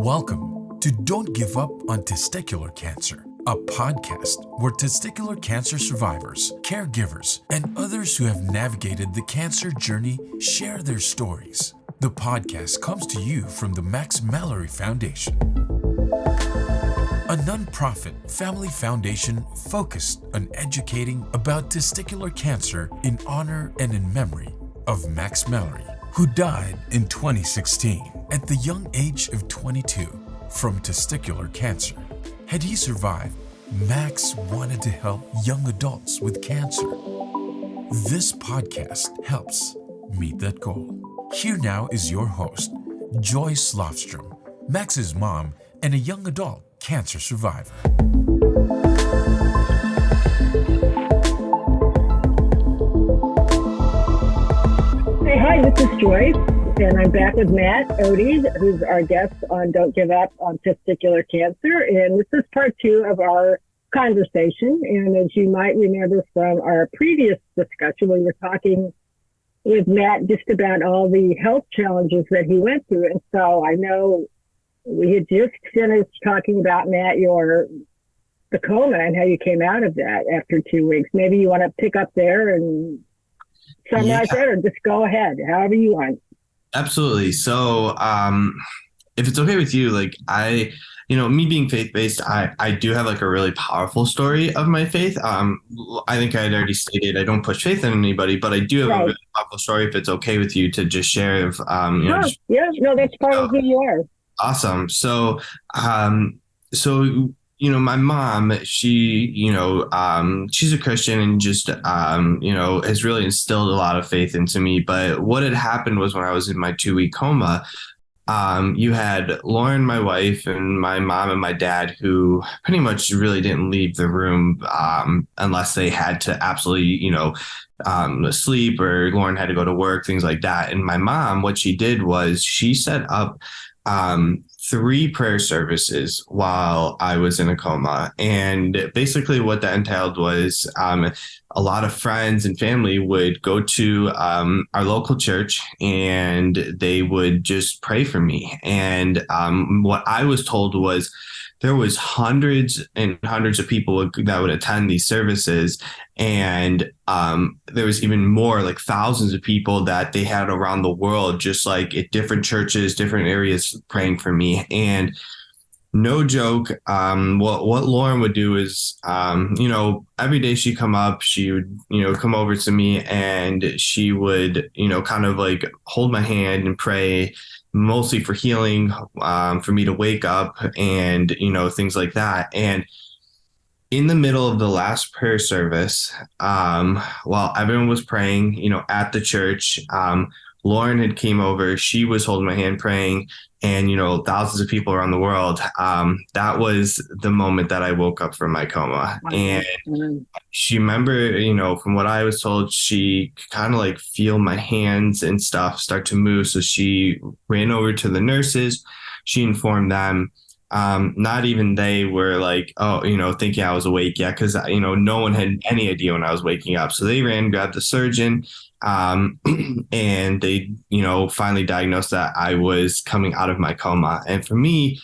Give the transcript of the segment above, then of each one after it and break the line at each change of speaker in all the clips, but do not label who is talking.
Welcome to Don't Give Up on Testicular Cancer, a podcast where testicular cancer survivors, caregivers, and others who have navigated the cancer journey share their stories. The podcast comes to you from the Max Mallory Foundation, a nonprofit family foundation focused on educating about testicular cancer in honor and in memory of Max Mallory, who died in 2016 at the young age of 22 from testicular cancer. Had he survived, Max wanted to help young adults with cancer. This podcast helps meet that goal. Here now is your host, Joyce Lofstrom, Max's mom and a young adult cancer survivor.
Hey, hi, this is Joyce, and I'm back with Matt Odie, who's our guest on Don't Give Up on Testicular Cancer. And this is part 2 of our conversation. And as you might remember from our previous discussion, we were talking with Matt just about all the health challenges that he went through. And so I know we had just finished talking about, Matt, the coma and how you came out of that after 2 weeks. Maybe you want to pick up there and summarize that, or just go ahead, however you want.
Absolutely. So if it's okay with you, me being faith-based, I do have a really powerful story of my faith. I think I had already stated I don't push faith in anybody, but I do have a really powerful story if it's okay with you to just share. That's
part of who you are.
Awesome. So, my mom, she's a Christian and just, has really instilled a lot of faith into me. But what had happened was when I was in my 2-week coma, you had Lauren, my wife, and my mom and my dad, who pretty much really didn't leave the room unless they had to absolutely, sleep, or Lauren had to go to work, things like that. And my mom, what she did was she set up 3 prayer services while I was in a coma. And basically what that entailed was a lot of friends and family would go to our local church and they would just pray for me. And what I was told was there was hundreds and hundreds of people that would attend these services. And there was even more, thousands of people that they had around the world, just at different churches, different areas praying for me. And no joke, what Lauren would do is, every day she'd come up, she would, come over to me and she would, hold my hand and pray, mostly for healing, for me to wake up and, things like that. And in the middle of the last prayer service, while everyone was praying, at the church, Lauren had came over, she was holding my hand praying, and, thousands of people around the world. That was the moment that I woke up from my coma. And she remember, from what I was told, she kind of feel my hands and stuff start to move. So she ran over to the nurses. She informed them. Not even they were thinking I was awake yet, because, no one had any idea when I was waking up. So they ran, grabbed the surgeon, and they, finally diagnosed that I was coming out of my coma. And for me,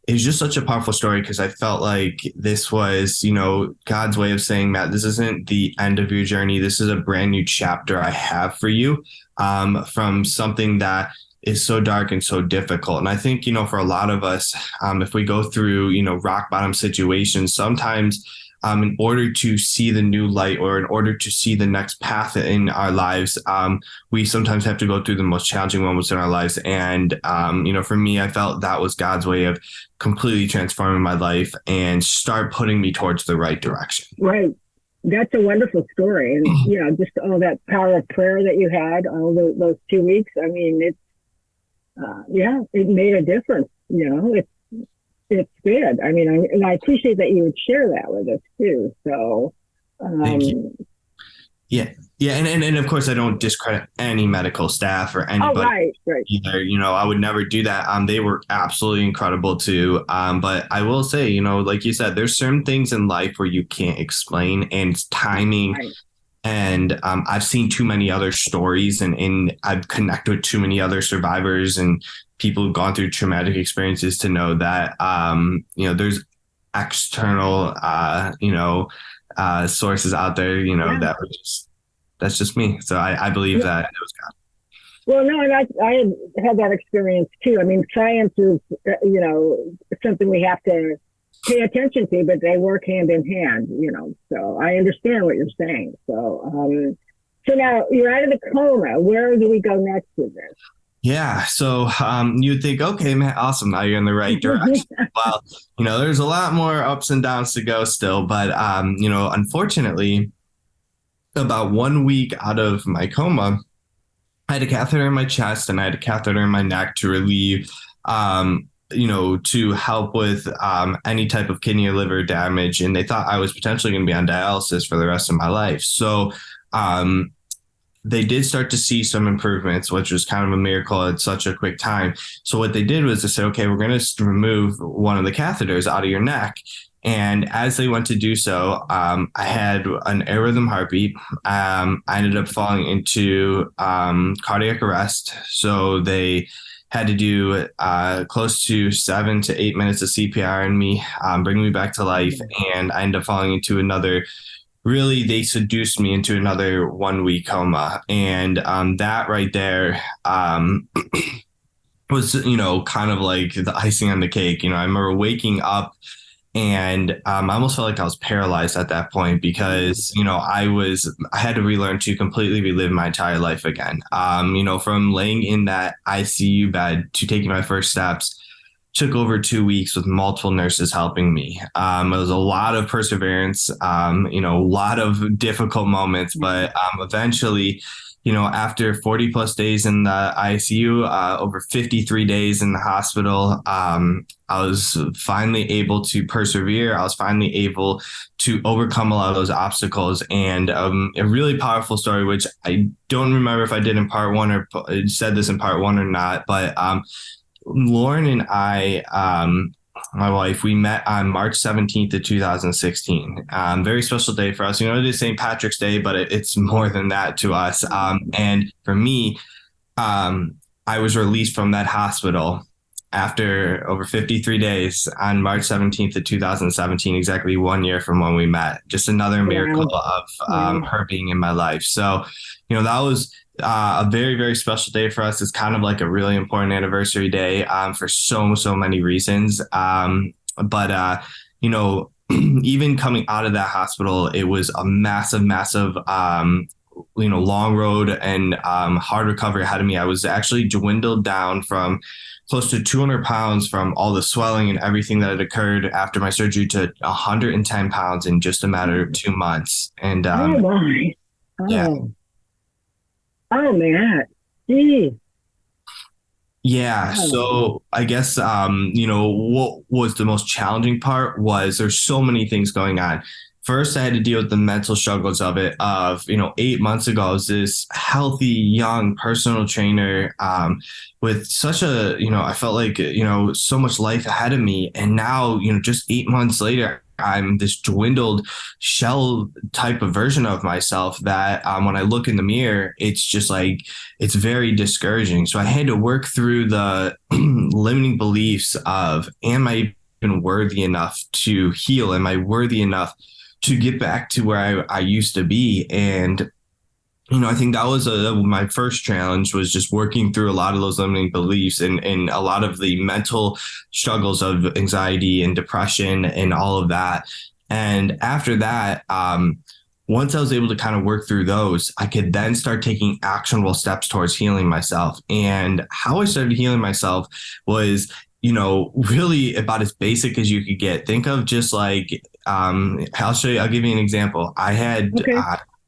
it was just such a powerful story, because I felt like this was, God's way of saying, Matt, this isn't the end of your journey. This is a brand new chapter I have for you, from something that is so dark and so difficult. And I think, for a lot of us, if we go through, rock bottom situations, sometimes in order to see the new light, or in order to see the next path in our lives, we sometimes have to go through the most challenging moments in our lives. And, for me, I felt that was God's way of completely transforming my life and start putting me towards the right direction.
Right. That's a wonderful story. And, just all that power of prayer that you had all those 2 weeks. I mean, it made a difference. It's good. I mean, and I appreciate that you would share that with us too. So,
thank you. Yeah. And of course I don't discredit any medical staff or anybody either. I would never do that. They were absolutely incredible too. But I will say, like you said, there's certain things in life where you can't explain, and it's timing. Right. And I've seen too many other stories, and I've connected with too many other survivors and people who've gone through traumatic experiences to know that, there's external, sources out there, that's just me. So I believe that it was God.
Well, no, and I had that experience too. I mean, science is, something we have to pay attention to, but they work hand in hand, so I understand what you're saying. So, so now you're out of the coma. Where do we go next with this?
Yeah. So you'd think, okay, man, awesome. Now you're in the right direction. Well, there's a lot more ups and downs to go still. But, unfortunately, about 1 week out of my coma, I had a catheter in my chest and I had a catheter in my neck to relieve, to help with any type of kidney or liver damage. And they thought I was potentially going to be on dialysis for the rest of my life. So they did start to see some improvements, which was kind of a miracle at such a quick time. So what they did was they said, okay, we're going to remove one of the catheters out of your neck. And as they went to do so, I had an arrhythm heartbeat. I ended up falling into cardiac arrest. So they had to do close to 7 to 8 minutes of CPR in me, bring me back to life. And I ended up falling into they seduced me into another 1 week coma. And that right there was, kind of like the icing on the cake. I remember waking up and I almost felt like I was paralyzed at that point because, I had to relearn to completely relive my entire life again. From laying in that ICU bed to taking my first steps took over 2 weeks with multiple nurses helping me. It was a lot of perseverance, a lot of difficult moments, but eventually, after 40 plus days in the ICU, over 53 days in the hospital, I was finally able to persevere. I was finally able to overcome a lot of those obstacles. And a really powerful story, which I don't remember if I did in part one or said this in part one or not, but Lauren and I, my wife, we met on March 17th of 2016. Very special day for us. It is St. Patrick's Day, but it's more than that to us. And for me, I was released from that hospital after over 53 days on March 17th of 2017, exactly 1 year from when we met. Just another miracle of her being in my life. So, that was a very, very special day for us. It's kind of like a really important anniversary day for so many reasons. But even coming out of that hospital, it was a massive, long road and hard recovery ahead of me. I was actually dwindled down from close to 200 pounds from all the swelling and everything that had occurred after my surgery to 110 pounds in just a matter of 2 months. And
oh my. Oh.
Yeah.
Oh, man. Geez.
Yeah. So I guess, what was the most challenging part was there's so many things going on. First, I had to deal with the mental struggles of 8 months ago, I was this healthy, young personal trainer with such I felt like, so much life ahead of me. And now, just 8 months later, I'm this dwindled shell type of version of myself that when I look in the mirror, it's just like, it's very discouraging. So I had to work through the limiting beliefs of, am I even worthy enough to heal? Am I worthy enough to get back to where I used to be? And I think that was my first challenge, was just working through a lot of those limiting beliefs and a lot of the mental struggles of anxiety and depression and all of that. And after that, once I was able to kind of work through those, I could then start taking actionable steps towards healing myself. And how I started healing myself was, really about as basic as you could get. Think of just like, I'll give you an example. I had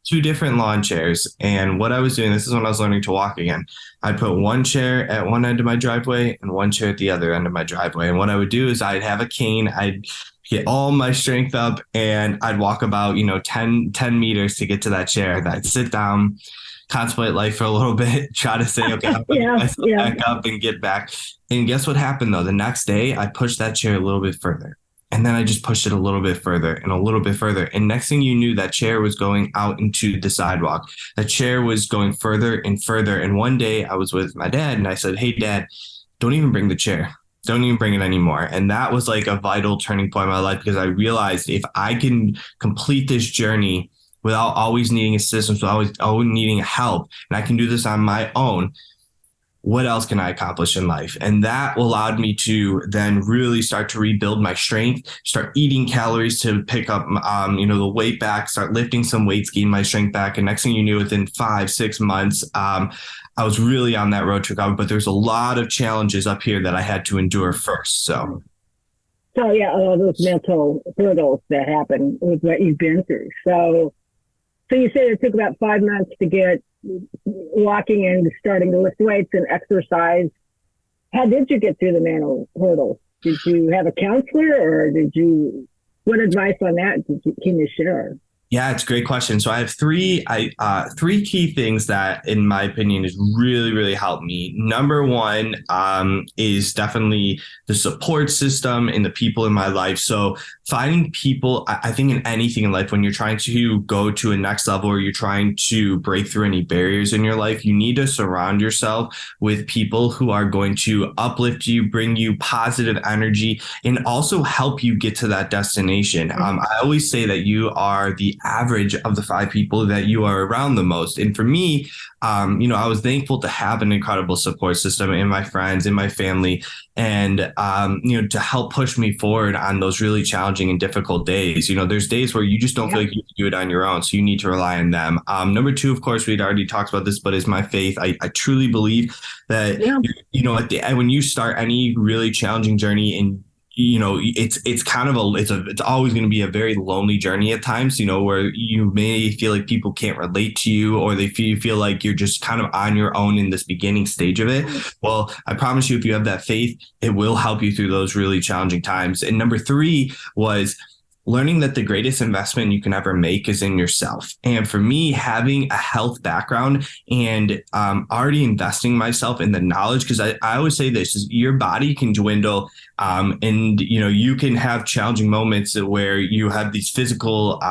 2 different lawn chairs. And what I was doing, this is when I was learning to walk again. I put one chair at one end of my driveway and one chair at the other end of my driveway. And what I would do is I'd have a cane, I'd get all my strength up, and I'd walk about, 10 meters to get to that chair. I'd sit down, contemplate life for a little bit, try to say, okay, I'm going to get myself back up and get back. And guess what happened though? The next day I pushed that chair a little bit further. And then I just pushed it a little bit further and a little bit further. And next thing you knew, that chair was going out into the sidewalk. That chair was going further and further. And one day I was with my dad and I said, hey, Dad, don't even bring the chair. Don't even bring it anymore. And that was like a vital turning point in my life, because I realized if I can complete this journey without always needing assistance, without always needing help, and I can do this on my own, what else can I accomplish in life? And that allowed me to then really start to rebuild my strength, start eating calories to pick up, the weight back, start lifting some weights, gain my strength back. And next thing you knew, within 5-6 months, I was really on that road to recovery. But there's a lot of challenges up here that I had to endure first. So
yeah, all those mental hurdles that happen with what you've been through. So you said it took about 5 months to get walking and starting to lift weights and exercise. How did you get through the mental hurdles? Did you have a counselor, or what advice on that can you share?
Yeah, it's a great question. So I have three key things that, in my opinion, has really, really helped me. Number one is definitely the support system and the people in my life. So finding people, I think in anything in life, when you're trying to go to a next level or you're trying to break through any barriers in your life, you need to surround yourself with people who are going to uplift you, bring you positive energy, and also help you get to that destination. I always say that you are the average of the 5 people that you are around the most. And for me, I was thankful to have an incredible support system in my friends, in my family, and, to help push me forward on those really challenging and difficult days. There's days where you just don't feel like you can do it on your own. So you need to rely on them. Number 2, of course, we'd already talked about this, but is my faith. I truly believe that, at the end, when you start any really challenging journey, and it's kind of it's always going to be a very lonely journey at times, where you may feel like people can't relate to you, or they feel like you're just kind of on your own in this beginning stage of it. Well, I promise you, if you have that faith, it will help you through those really challenging times. And number 3 was learning that the greatest investment you can ever make is in yourself. And for me, having a health background and already investing myself in the knowledge, because I always say this, is your body can dwindle, and you can have challenging moments where you have these physical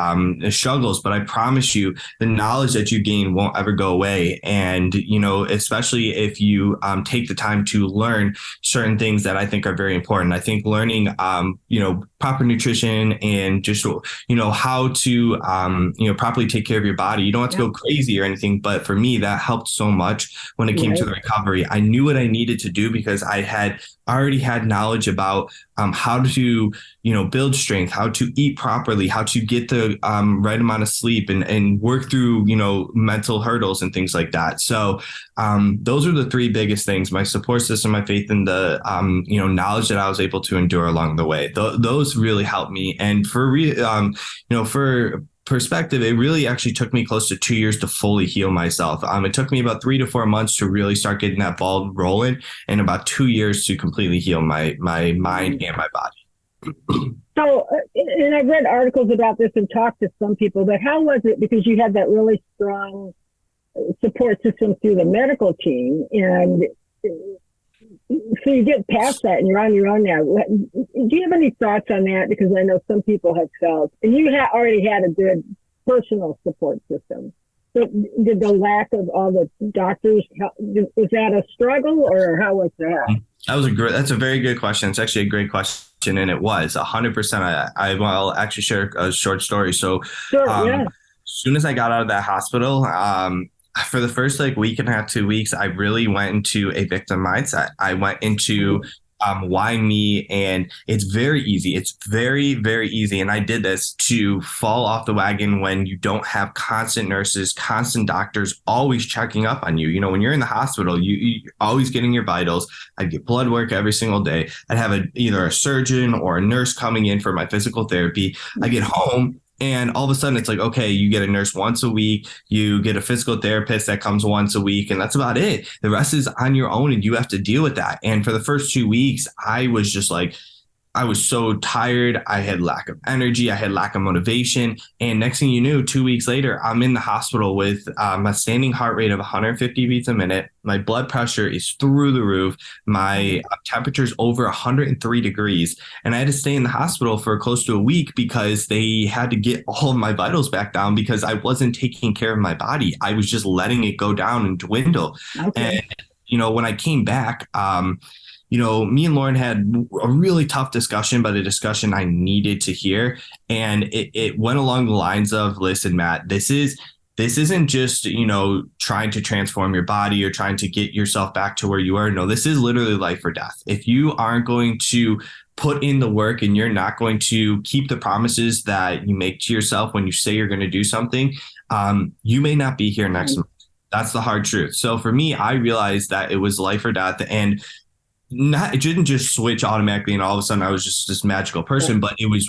struggles, but I promise you, the knowledge that you gain won't ever go away. And especially if you take the time to learn certain things that I think are very important. I think learning proper nutrition and just how to properly take care of your body. You don't have to go crazy or anything, but for me, that helped so much when it came to the recovery. I knew what I needed to do because I had already had knowledge about how to build strength, how to eat properly, how to get the right amount of sleep, and work through mental hurdles and things like that. So those are the 3 biggest things: my support system, my faith, and the knowledge that I was able to endure along the way. Those really helped me. And for perspective, it really actually took me close to 2 years to fully heal myself. It took me about 3 to 4 months to really start getting that ball rolling, and about 2 years to completely heal my mind and my body.
So, and I've read articles about this and talked to some people, but how was it? Because you had that really strong support system through the medical team, and so you get past that and you're on your own now. Do you have any thoughts on that? Because I know some people have felt, and you already had a good personal support system. So did the lack of all the doctors, was that a struggle, or how was that?
That's a very good question. It's actually a great question. And it was 100%. I'll actually share a short story. So as soon as I got out of that hospital, for the first week and a half, 2 weeks, I really went into a victim mindset. I went into why me? And it's very easy. It's very, very easy. And I did this to fall off the wagon when you don't have constant nurses, constant doctors always checking up on you. When you're in the hospital, you're always getting your vitals. I'd get blood work every single day. I'd have either a surgeon or a nurse coming in for my physical therapy. I get home, and all of a sudden it's like, okay, you get a nurse once a week, you get a physical therapist that comes once a week, and that's about it. The rest is on your own, and you have to deal with that. And for the first 2 weeks, I was just like, I was so tired. I had lack of energy. I had lack of motivation. And next thing you knew, 2 weeks later, I'm in the hospital with a standing heart rate of 150 beats a minute. My blood pressure is through the roof. My temperature is over 103 degrees. And I had to stay in the hospital for close to a week because they had to get all of my vitals back down because I wasn't taking care of my body. I was just letting it go down and dwindle. Okay. And, when I came back, me and Lauren had a really tough discussion, but a discussion I needed to hear. And it went along the lines of, listen, Matt, this isn't just, trying to transform your body or trying to get yourself back to where you are. No, this is literally life or death. If you aren't going to put in the work and you're not going to keep the promises that you make to yourself when you say you're going to do something, you may not be here next month. That's the hard truth. So for me, I realized that it was life or death, and it didn't just switch automatically and all of a sudden I was just this magical person, but it was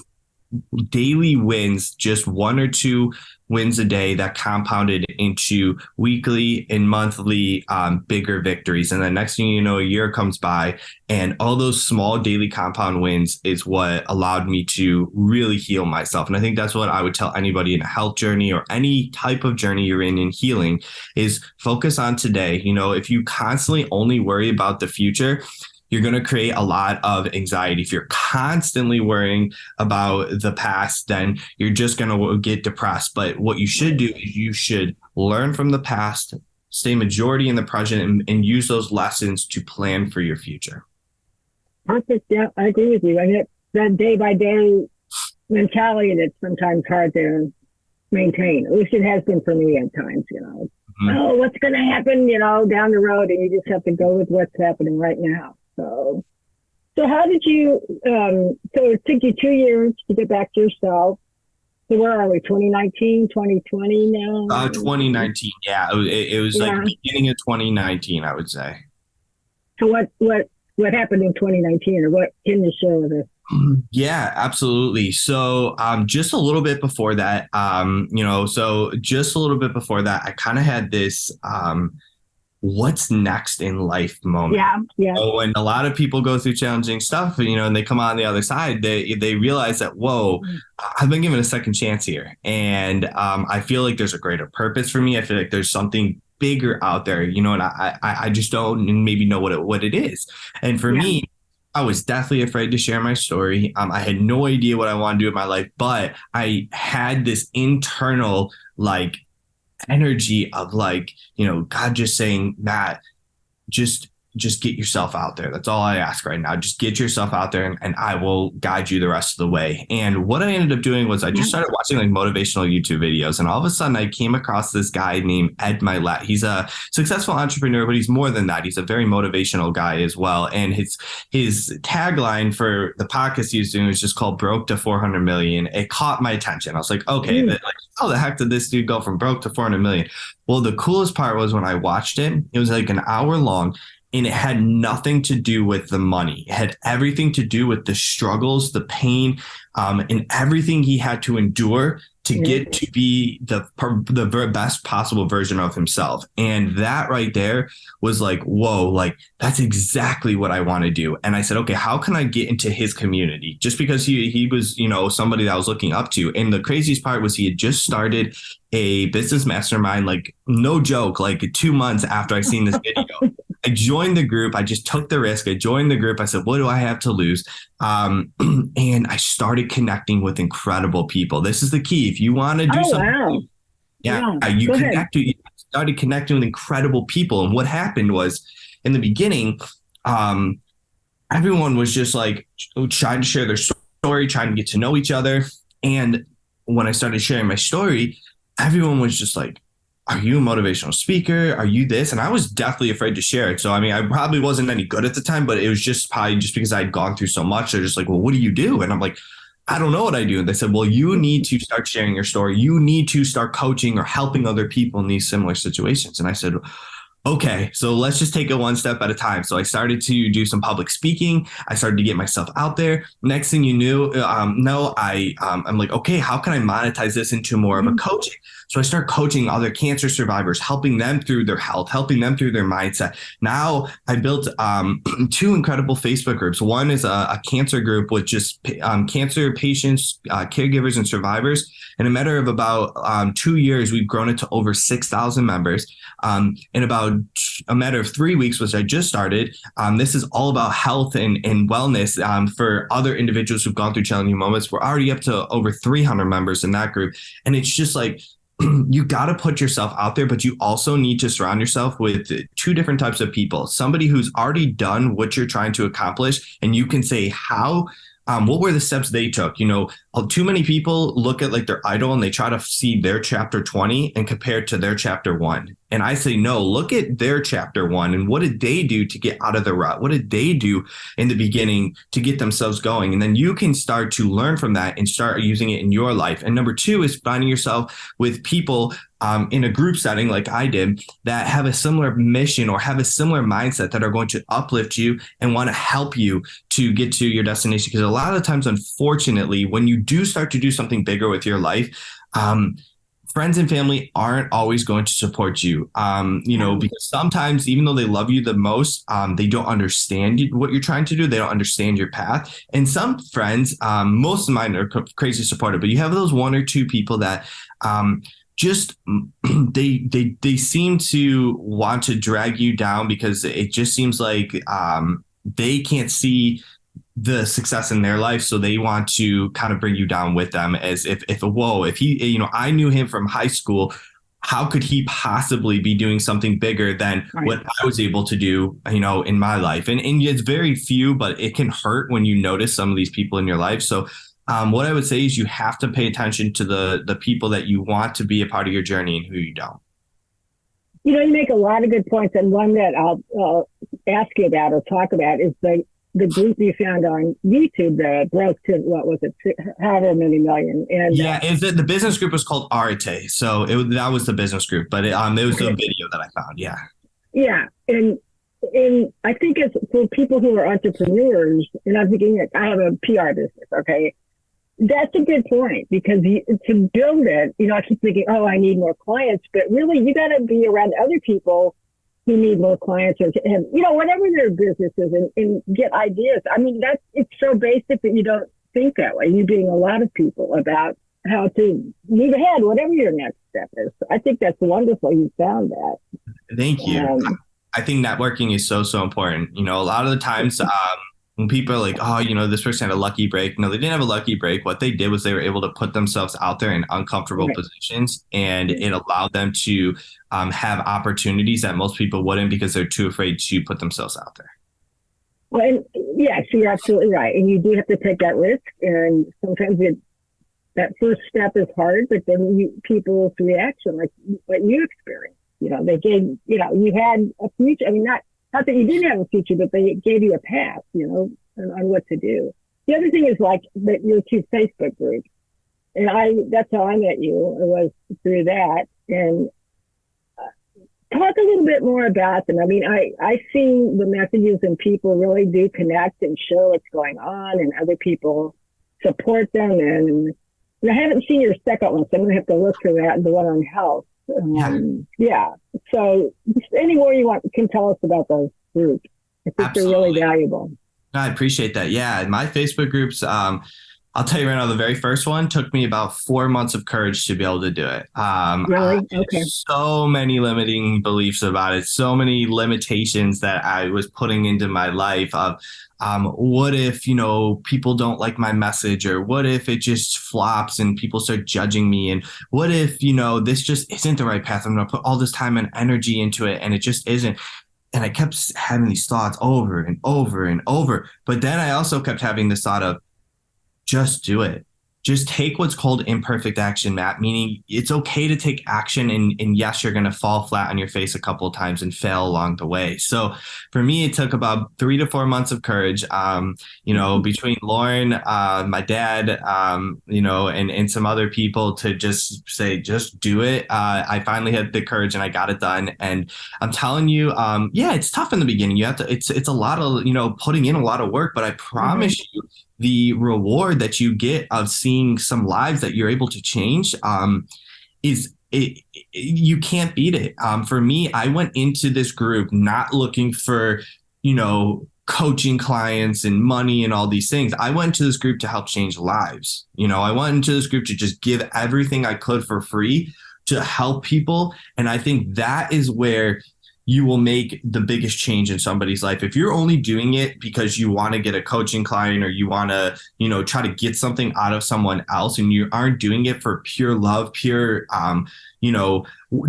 daily wins, just one or two wins a day that compounded into weekly and monthly bigger victories. And then next thing you know, a year comes by, and all those small daily compound wins is what allowed me to really heal myself. And I think that's what I would tell anybody in a health journey or any type of journey you're in healing is focus on today. If you constantly only worry about the future, you're going to create a lot of anxiety. If you're constantly worrying about the past, then you're just going to get depressed. But what you should do is you should learn from the past, stay majority in the present, and use those lessons to plan for your future.
Perfect. Yeah, I agree with you. And that day by day mentality that's sometimes hard to maintain. At least it has been for me at times, Mm-hmm. Oh, what's going to happen, down the road, and you just have to go with what's happening right now. So how did you, so it took you 2 years to get back to yourself. So where are we, 2019, 2020 now?
2019, yeah. It was like beginning of 2019, I would say.
So what happened in 2019, or what can you share with us?
Yeah, absolutely. So just a little bit before that, I kind of had this what's next in life moment.
Yeah.
So when a lot of people go through challenging stuff, and they come out on the other side, they realize that, whoa, I've been given a second chance here. And I feel like there's a greater purpose for me. I feel like there's something bigger out there, and I just don't maybe know what it is. And for me, I was definitely afraid to share my story. I had no idea what I wanted to do with my life, but I had this internal energy of God just saying, Matt, just get yourself out there. That's all I ask right now. Just get yourself out there and I will guide you the rest of the way. And what I ended up doing was I just started watching motivational YouTube videos. And all of a sudden I came across this guy named Ed Milet. He's a successful entrepreneur, but he's more than that. He's a very motivational guy as well. And his tagline for the podcast he was doing was just called Broke to 400 Million. It caught my attention. I was like, okay, how the heck did this dude go from broke to 400 million? Well, the coolest part was when I watched it, it was like an hour long. And it had nothing to do with the money. It had everything to do with the struggles, the pain, and everything he had to endure to get to be the best possible version of himself. And that right there was like, whoa, that's exactly what I want to do. And I said, okay, how can I get into his community? Just because he was, somebody that I was looking up to. And the craziest part was he had just started a business mastermind, no joke, 2 months after I seen this video. I joined the group. I just took the risk. I joined the group. I said, what do I have to lose? And I started connecting with incredible people. This is the key. If you want to do something, you started connecting with incredible people. And what happened was in the beginning, everyone was just trying to share their story, trying to get to know each other. And when I started sharing my story, everyone was just like, are you a motivational speaker? Are you this? And I was definitely afraid to share it. So, I probably wasn't any good at the time, but it was just probably just because I'd gone through so much. They're just like, well, what do you do? And I'm like, I don't know what I do. And they said, well, you need to start sharing your story. You need to start coaching or helping other people in these similar situations. And I said, okay, so let's just take it one step at a time. So I started to do some public speaking. I started to get myself out there. Next thing you knew, I'm like, okay, how can I monetize this into more of a coaching? So I start coaching other cancer survivors, helping them through their health, helping them through their mindset. Now I built 2 incredible Facebook groups. One is a cancer group with just cancer patients, caregivers, and survivors. In a matter of about 2 years, we've grown it to over 6,000 members. In about a matter of 3 weeks, which I just started, this is all about health and wellness for other individuals who've gone through challenging moments. We're already up to over 300 members in that group. And it's just you got to put yourself out there, but you also need to surround yourself with two different types of people. Somebody who's already done what you're trying to accomplish, and you can say what were the steps they took? Too many people look at like their idol and they try to see their chapter 20 and compare it to their chapter 1. And I say, no, look at their chapter 1 and what did they do to get out of the rut? What did they do in the beginning to get themselves going? And then you can start to learn from that and start using it in your life. And number 2 is finding yourself with people in a group setting like I did that have a similar mission or have a similar mindset that are going to uplift you and want to help you to get to your destination. Because a lot of the times, unfortunately, when you do start to do something bigger with your life, friends and family aren't always going to support you, because sometimes even though they love you the most, they don't understand what you're trying to do. They don't understand your path. And some friends, most of mine are crazy supportive, but you have those 1 or 2 people that just they seem to want to drag you down because it just seems like they can't see the success in their life. So they want to kind of bring you down with them as if he, I knew him from high school. How could he possibly be doing something bigger than what I was able to do, in my life? And it's very few, but it can hurt when you notice some of these people in your life. So what I would say is you have to pay attention to the people that you want to be a part of your journey and who you don't.
You make a lot of good points. And one that I'll ask you about or talk about is the group you found on YouTube that broke to, what was it, however many million. And
the business group was called Arte. So that was the business group, but it was a video that I found. Yeah. Yeah.
And I think it's for people who are entrepreneurs, and I'm thinking I have a PR business. Okay. That's a good point, because to build it, I keep thinking, I need more clients, but really you got to be around other people who need more clients or have, whatever their business is, and get ideas. I mean, it's so basic that you don't think that way. You're being a lot of people about how to move ahead, whatever your next step is. I think that's wonderful. You found that.
Thank you. I think networking is so, so important. A lot of the times, when people are like, this person had a lucky break. No, they didn't have a lucky break. What they did was they were able to put themselves out there in uncomfortable positions, and it allowed them to have opportunities that most people wouldn't because they're too afraid to put themselves out there.
Well, and yes, you're absolutely right. And you do have to take that risk. And sometimes that first step is hard, but then people's reaction, like what you experienced, they gave, you had a future. I mean, not that you didn't have a future, but they gave you a path, on what to do. The other thing is like your 2 Facebook groups. And that's how I met you. It was through that. And talk a little bit more about them. I mean, I see the messages and people really do connect and show what's going on, and other people support them. And I haven't seen your second one, so I'm going to have to look for that, and the one on health. So any more you can tell us about those groups. I think Absolutely. They're really valuable.
I appreciate that. Yeah. My Facebook groups, I'll tell you right now, the very first one took me about 4 months of courage to be able to do it.
Really? Okay.
So many limiting beliefs about it, so many limitations that I was putting into my life of, what if, people don't like my message, or what if it just flops and people start judging me? And what if, this just isn't the right path? I'm going to put all this time and energy into it, and it just isn't. And I kept having these thoughts over and over and over. But then I also kept having this thought of, just do it. Just take what's called imperfect action, Matt, meaning it's okay to take action. And yes, you're going to fall flat on your face a couple of times and fail along the way. So for me, it took about 3 to 4 months of courage, between Lauren, my dad, and some other people to just say, just do it. I finally had the courage and I got it done. And I'm telling you, it's tough in the beginning. You have to, it's a lot of, putting in a lot of work, but I promise you, the reward that you get of seeing some lives that you're able to change you can't beat it. For me, I went into this group not looking for, coaching clients and money and all these things. I went to this group to help change lives. I went into this group to just give everything I could for free to help people. And I think that is where you will make the biggest change in somebody's life. If you're only doing it because you want to get a coaching client or you want to, try to get something out of someone else, and you aren't doing it for pure love, pure,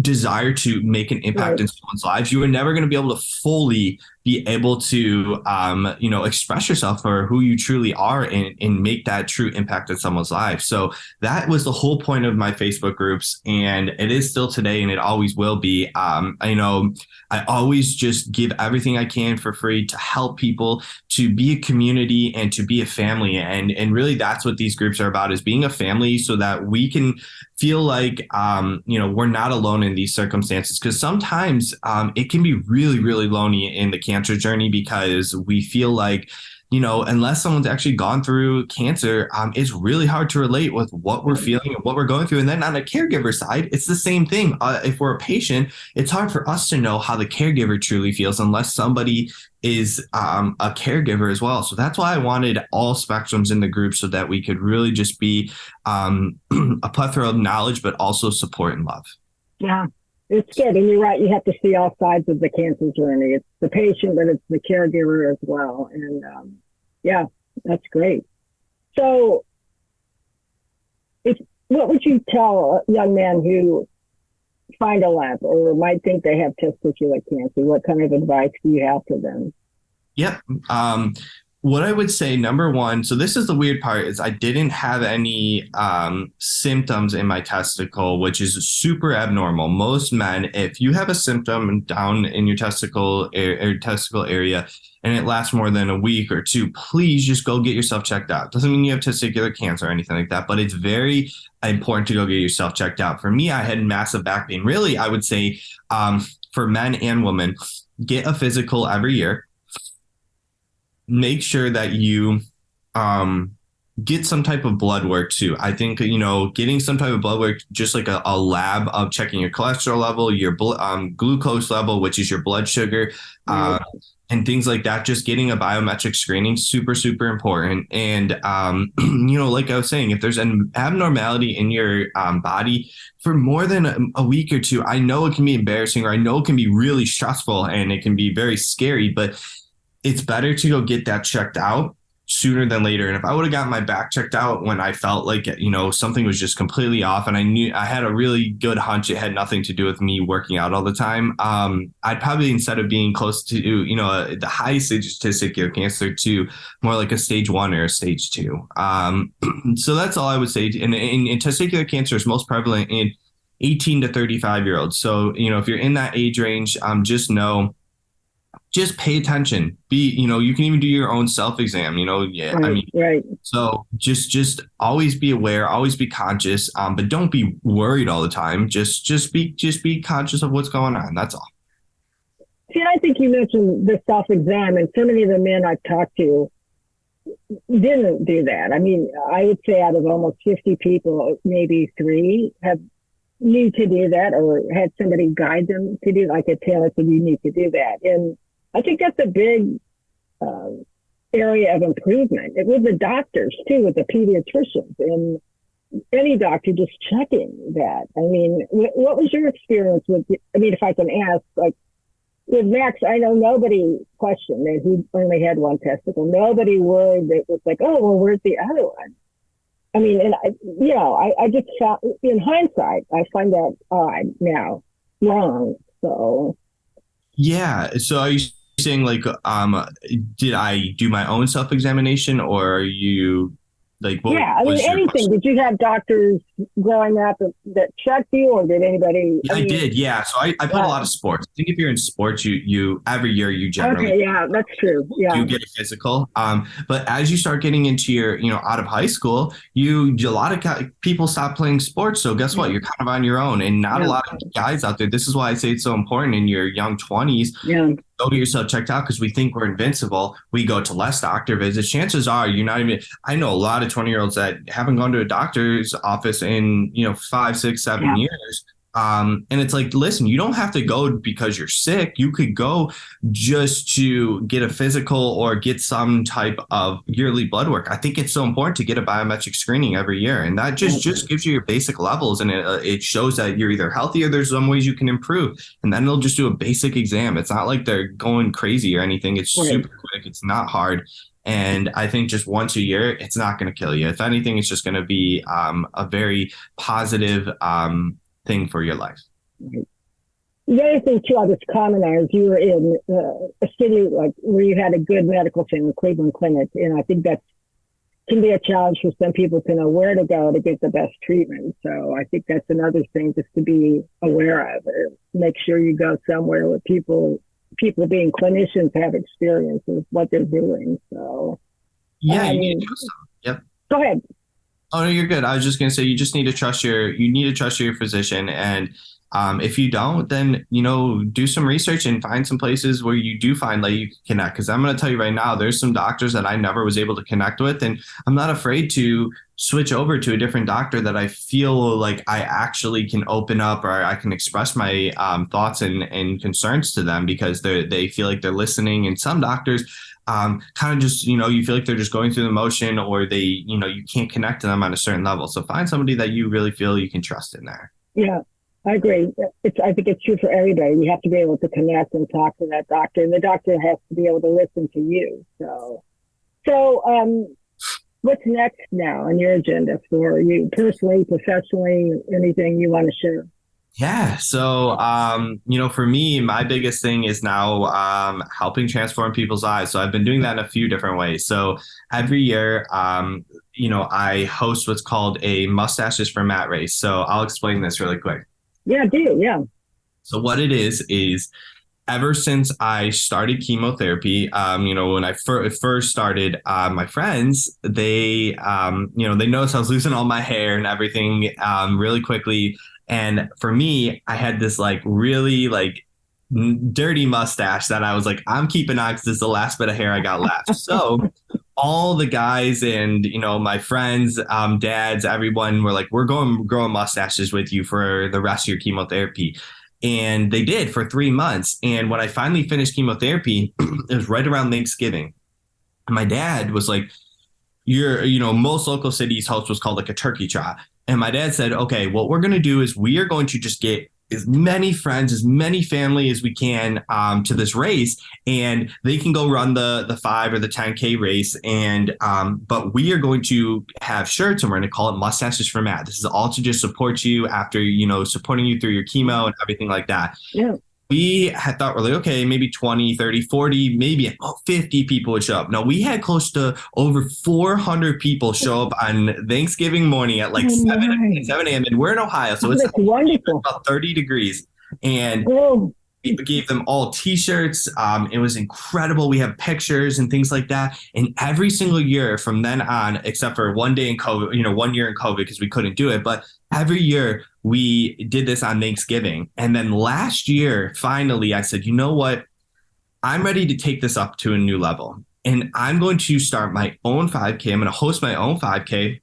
desire to make an impact in someone's lives, you are never going to be able to fully be able to, express yourself for who you truly are and make that true impact in someone's life. So that was the whole point of my Facebook groups. And it is still today, and it always will be. I always just give everything I can for free to help people, to be a community and to be a family. And really that's what these groups are about, is being a family so that we can feel like, we're not alone in these circumstances. Because sometimes it can be really, really lonely in the cancer journey, because we feel like, unless someone's actually gone through cancer, it's really hard to relate with what we're feeling and what we're going through. And then on the caregiver side, it's the same thing. If we're a patient, it's hard for us to know how the caregiver truly feels unless somebody is a caregiver as well. So that's why I wanted all spectrums in the group, so that we could really just be a plethora of knowledge, but also support and love.
Yeah. It's good. And you're right. You have to see all sides of the cancer journey. It's the patient, but it's the caregiver as well. And that's great. So what would you tell a young man who find a lab or might think they have testicular cancer? What kind of advice do you have for them?
Yep. What I would say, number one, so this is the weird part, is I didn't have any symptoms in my testicle, which is super abnormal. Most men, if you have a symptom down in your testicle area and it lasts more than a week or two, please just go get yourself checked out. Doesn't mean you have testicular cancer or anything like that, but it's very important to go get yourself checked out. For me, I had massive back pain. Really, I would say for men and women, get a physical every year. Make sure that you get some type of blood work too. I think, getting some type of blood work, just like a lab of checking your cholesterol level, your glucose level, which is your blood sugar, and things like that. Just getting a biometric screening, super, super important. And, like I was saying, if there's an abnormality in your body for more than a week or two, I know it can be embarrassing, or I know it can be really stressful, and it can be very scary, but it's better to go get that checked out sooner than later. And if I would have gotten my back checked out when I felt like, something was just completely off, and I knew I had a really good hunch it had nothing to do with me working out all the time, I'd probably, instead of being close to, the highest stage of testicular cancer, to more like a stage 1 or a stage 2. So that's all I would say. And testicular cancer is most prevalent in 18 to 35-year-olds. So, if you're in that age range, just pay attention. You can even do your own self-exam,
Right.
So just always be aware, always be conscious, but don't be worried all the time. Just be conscious of what's going on. That's all.
See, I think you mentioned the self-exam, and so many of the men I've talked to didn't do that. I mean, I would say out of almost 50 people, maybe 3 need to do that, or had somebody guide them to do, like a tailor said, you need to do that. And I think that's a big area of improvement. With the doctors too, with the pediatricians and any doctor just checking that. I mean, what was your experience with, if I can ask, like with Max, I know nobody questioned that he only had one testicle. Nobody worried that it was like, oh, well, where's the other one? I mean, and I just found, in hindsight, I find that odd now, wrong. So.
Yeah. So are you saying, like, did I do my own self-examination, or are you like, what?
Yeah, I mean, anything. Question? Did you have doctors growing up that checked you, or did anybody?
I did. Yeah. So I played a lot of sports. I think if you're in sports, you every year you generally.
Okay. Yeah, that's true. Yeah.
You get a physical. But as you start getting into your, out of high school, a lot of people stop playing sports. So guess what? You're kind of on your own, and not a lot of guys out there. This is why I say it's so important in your young 20s.
Yeah.
Go get yourself checked out, because we think we're invincible. We go to less doctor visits. Chances are you're not even. I know a lot of 20-year-olds that haven't gone to a doctor's office in 5, 6, 7 years, And it's like, listen, you don't have to go because you're sick. You could go just to get a physical or get some type of yearly blood work. I think it's so important to get a biometric screening every year. And that just gives you your basic levels. And it shows that you're either healthy or there's some ways you can improve. And then they'll just do a basic exam. It's not like they're going crazy or anything. It's super quick. It's not hard. And I think just once a year, it's not going to kill you. If anything, it's just going to be a very positive thing for your life.
The other thing too, I'll just comment on is you were in a city like where you had a good medical center, Cleveland Clinic, and I think that can be a challenge for some people to know where to go to get the best treatment. So I think that's another thing just to be aware of. Or make sure you go somewhere where people being clinicians have experience with what they're doing. So
yeah, you need to trust them. Yep.
Go ahead.
Oh no, you're good. I was just gonna say you just need to trust your physician, and if you don't, then do some research and find some places where you do find that you can connect. Because I'm gonna tell you right now, there's some doctors that I never was able to connect with, and I'm not afraid to switch over to a different doctor that I feel like I actually can open up or I can express my thoughts and concerns to them because they feel like they're listening. And some doctors kind of just, you feel like they're just going through the motion, or they, you can't connect to them on a certain level. So find somebody that you really feel you can trust in there. Yeah,
I agree. I think it's true for everybody. You have to be able to connect and talk to that doctor, and the doctor has to be able to listen to you. So what's next now on your agenda for you personally, professionally, anything you want to share?
Yeah. So, for me, my biggest thing is now helping transform people's lives. So I've been doing that in a few different ways. So every year, I host what's called a Mustaches for Matt race. So I'll explain this really quick.
Yeah, do. Yeah.
So what it is ever since I started chemotherapy, when I first started, my friends, they noticed I was losing all my hair and everything really quickly. And for me, I had this really dirty mustache that I was like, I'm keeping on because this is the last bit of hair I got left. So all the guys and, my friends, dads, everyone were like, we're going growing mustaches with you for the rest of your chemotherapy. And they did for 3 months. And when I finally finished chemotherapy, it was right around Thanksgiving. And my dad was like, most local cities host what's called a turkey trot. And my dad said, okay, what we're going to do is we are going to just get as many friends, as many family as we can to this race, and they can go run the 5 or the 10K race. And but we are going to have shirts, and we're going to call it Mustaches for Matt. This is all to just support you after, supporting you through your chemo and everything like that.
Yeah.
We had thought we're like, okay, maybe 20, 30, 40, maybe 50 people would show up. No, we had close to over 400 people show up on Thanksgiving morning at 7 a.m. And we're in Ohio, so it's
wonderful.
About 30 degrees. And we gave them all T-shirts. It was incredible. We have pictures and things like that. And every single year from then on, except for 1 day in COVID, 1 year in COVID because we couldn't do it, but every year we did this on Thanksgiving. And then last year, finally, I said, you know what? I'm ready to take this up to a new level. And I'm going to start my own 5K. I'm going to host my own 5K.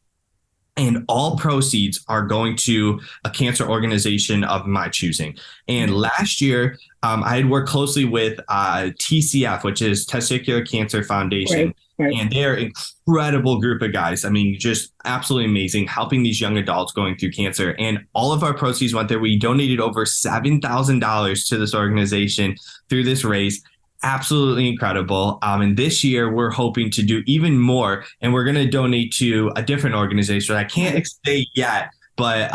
And all proceeds are going to a cancer organization of my choosing. And last year, I had worked closely with TCF, which is Testicular Cancer Foundation. Right. And they're an incredible group of guys. I mean, just absolutely amazing, helping these young adults going through cancer. And all of our proceeds went there. We donated over $7,000 to this organization through this race. Absolutely incredible. And this year we're hoping to do even more, and we're going to donate to a different organization. I can't say yet, but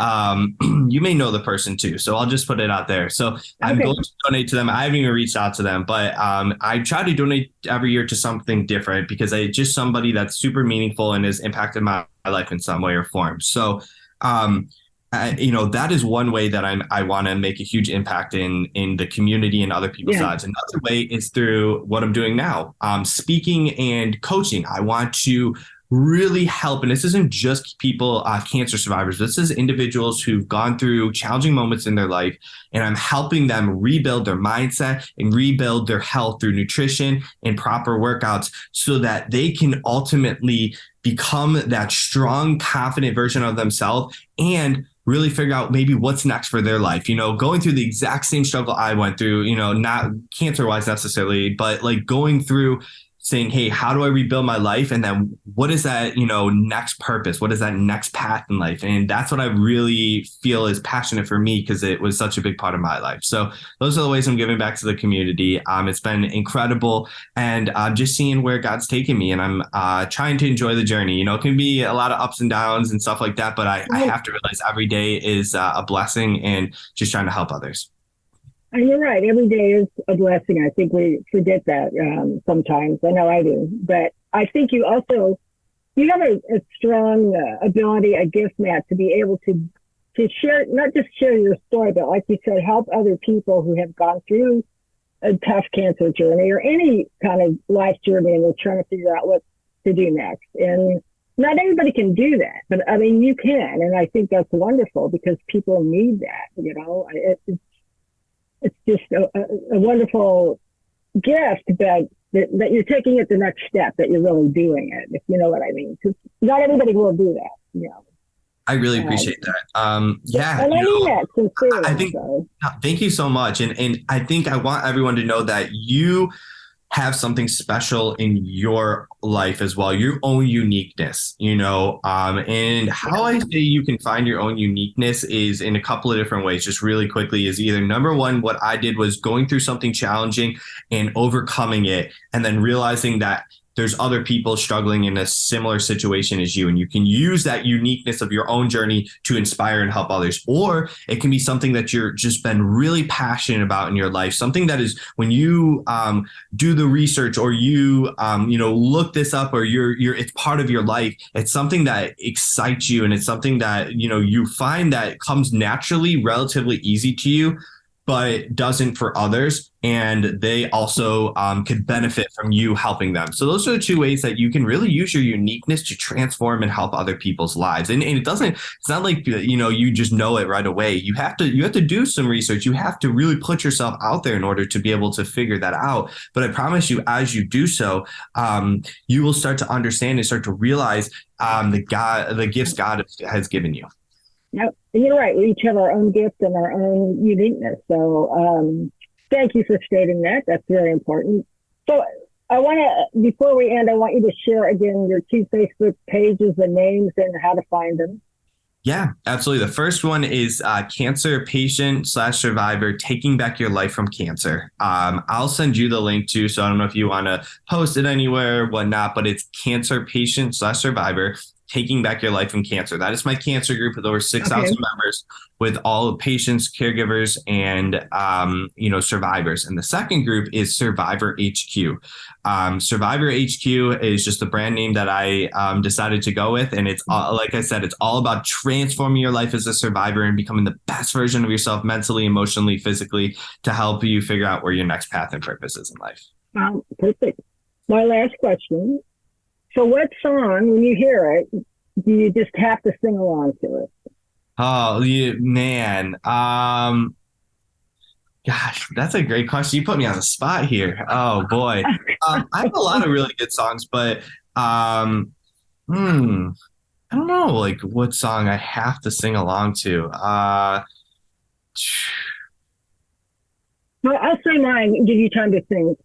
you may know the person too. So I'll just put it out there. So I'm going to donate to them. I haven't even reached out to them, but I try to donate every year to something different because I just somebody that's super meaningful and has impacted my life in some way or form. So that is one way that I want to make a huge impact in the community and other people's lives. Another way is through what I'm doing now, speaking and coaching. I want to really help. And this isn't just people, cancer survivors. This is individuals who've gone through challenging moments in their life. And I'm helping them rebuild their mindset and rebuild their health through nutrition and proper workouts so that they can ultimately become that strong, confident version of themselves and really figure out maybe what's next for their life, going through the exact same struggle I went through, not cancer wise necessarily, but like going through saying, hey, how do I rebuild my life? And then what is that, next purpose? What is that next path in life? And that's what I really feel is passionate for me, because it was such a big part of my life. So those are the ways I'm giving back to the community. It's been incredible. And just seeing where God's taken me, and I'm trying to enjoy the journey. It can be a lot of ups and downs and stuff like that, but I have to realize every day is a blessing, and just trying to help others.
And you're right. Every day is a blessing. I think we forget that sometimes. I know I do. But I think you have a strong ability, a gift, Matt, to be able to share, not just share your story, but like you said, help other people who have gone through a tough cancer journey or any kind of life journey, and they're trying to figure out what to do next. And not everybody can do that, but I mean, you can. And I think that's wonderful, because people need that, It's just a wonderful gift that you're taking it the next step, that you're really doing it, if you know what I mean. Because not everybody will do that,
I really appreciate that. Yeah.
And I mean that sincerely.
I think, thank you so much. And I think I want everyone to know that you have something special in your life as well, your own uniqueness, and how I say you can find your own uniqueness is in a couple of different ways. Just really quickly, is either number one, what I did was going through something challenging and overcoming it, and then realizing that there's other people struggling in a similar situation as you, and you can use that uniqueness of your own journey to inspire and help others. Or it can be something that you're just been really passionate about in your life, something that is, when you do the research, or you look this up, or it's part of your life, it's something that excites you, and it's something that you find that comes naturally, relatively easy to you, but doesn't for others, and they also could benefit from you helping them. So those are the two ways that you can really use your uniqueness to transform and help other people's lives. And it's not like you just know it right away. You have to do some research. You have to really put yourself out there in order to be able to figure that out. But I promise you, as you do so, you will start to understand and start to realize the gifts God has given you.
Yep. You're right. We each have our own gifts and our own uniqueness. So thank you for stating that. That's very important. So I want to, before we end, I want you to share again your 2 Facebook pages, the names, and how to find them.
Yeah, absolutely. The first one is Cancer Patient / Survivor, Taking Back Your Life from Cancer. I'll send you the link too. So I don't know if you want to post it anywhere, whatnot, but it's Cancer Patient / Survivor, Taking Back Your Life from Cancer. That is my cancer group with over 6,000 members, with all the patients, caregivers, and survivors. And the second group is Survivor HQ. Survivor HQ is just the brand name that I decided to go with, and it's like I said, it's all about transforming your life as a survivor and becoming the best version of yourself, mentally, emotionally, physically, to help you figure out where your next path and purpose is in life.
Perfect. My last question. So what song, when you hear it, do you just have to sing along to it?
Oh, man. Gosh, that's a great question. You put me on the spot here. Oh, boy. I have a lot of really good songs, but I don't know, like, what song I have to sing along to.
Well, I'll say mine and give you time to think.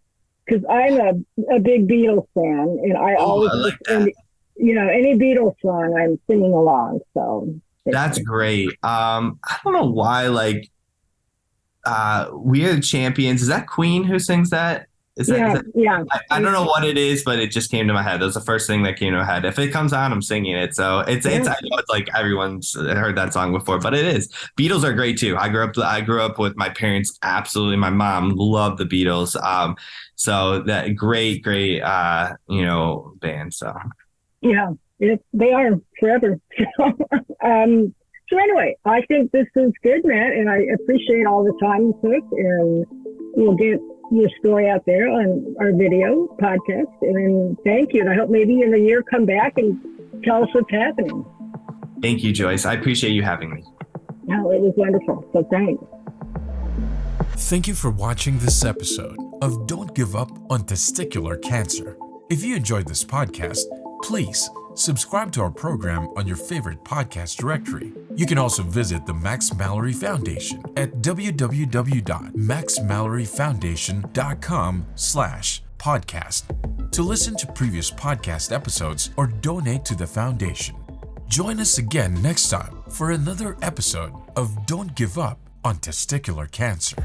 Because I'm a big Beatles fan, and I always,
like that.
Any Beatles song, I'm singing along. So
that's great. I don't know why, like, We Are the Champions. Is that Queen who sings that?
Yeah.
I don't know what it is, but it just came to my head. That was the first thing that came to my head. If it comes on, I'm singing it. So it's I know it's like everyone's heard that song before, but it is. Beatles are great too. I grew up with my parents. Absolutely. My mom loved the Beatles. So that great, band. So
yeah, they are forever. So anyway, I think this is good, Matt, and I appreciate all the time you took, and we'll get your story out there on our video podcast. And thank you. And I hope maybe in a year come back and tell us what's happening.
Thank you, Joyce. I appreciate you having me.
No, it was wonderful. So thanks.
Thank you for watching this episode of Don't Give Up on Testicular Cancer. If you enjoyed this podcast, please Subscribe to our program on your favorite podcast directory. You can also visit the Max Mallory Foundation at www.maxmalloryfoundation.com/podcast to listen to previous podcast episodes or donate to the foundation. Join us again next time for another episode of Don't Give Up on Testicular Cancer.